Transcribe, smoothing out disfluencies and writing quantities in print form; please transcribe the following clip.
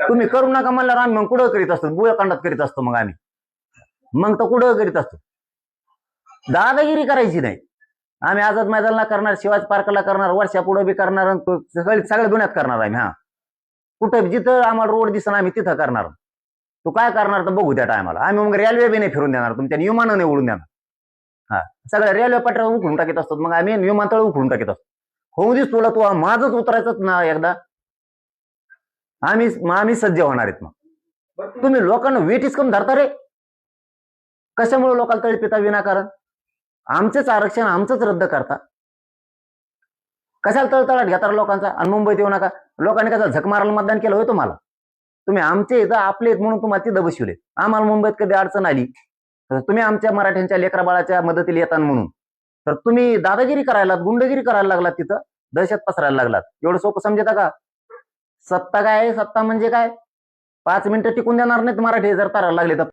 तुम्ही करू नका म्हणल्यावर आम्ही मग कुठं करीत असतो, बुळकांडात करीत असतो मग आम्ही, मग तर कुठं करीत असतो. दादागिरी करायची नाही. आम्ही आझाद मैदानला करणार, शिवाजी पार्कला करणार, वर्षा पुढे बी करणार, सगळ्या दुनियात करणार आम्ही. हा, कुठं जिथं आम्हाला रोड दिसणार आम्ही तिथं करणार. तू काय करणार तर बघू त्या टायमाला. आम्ही मग रेल्वे बी नाही फिरून देणार, तुमच्या विमानं नाही उडून देणार. हा, सगळ्या रेल्वे पटऱ्या उखडून टाकीत असतात, मग आम्ही विमानतळ उखडून टाकीत असतो. होऊ दिस तुला, तू माझंच उतरायचंच ना एकदा. आम्ही सज्ज होणार आहेत. मग तुम्ही लोकांना वेटीच करून धरता रे. कशामुळे लोकांना तळपिता विनाकारण? आमचंच आरक्षण आमचंच रद्द करता. कशाला तळतळाट घेता लोकांचा? आणि मुंबईत येऊ नका. लोकांनी कसा झक मारायला मतदान केलं होय तुम्हाला? तुम्ही आमचे इथं आपले म्हणून तुम्हाला तिथं बसवले. आम्हाला मुंबईत कधी अडचण आली तर तुम्ही आमच्या मराठ्यांच्या लेकरा बाळाच्या मदतीला येतात म्हणून तर तुम्ही दादागिरी करायला, गुंडगिरी करायला लागलात, तिथं दहशत पसरायला लागलात. एवढं सोपं समजता का? सत्ता काय आहे? सत्ता म्हणजे काय? 5 मिनिटं टिकून देणार नाहीत मराठी जर तारायला लागले तर.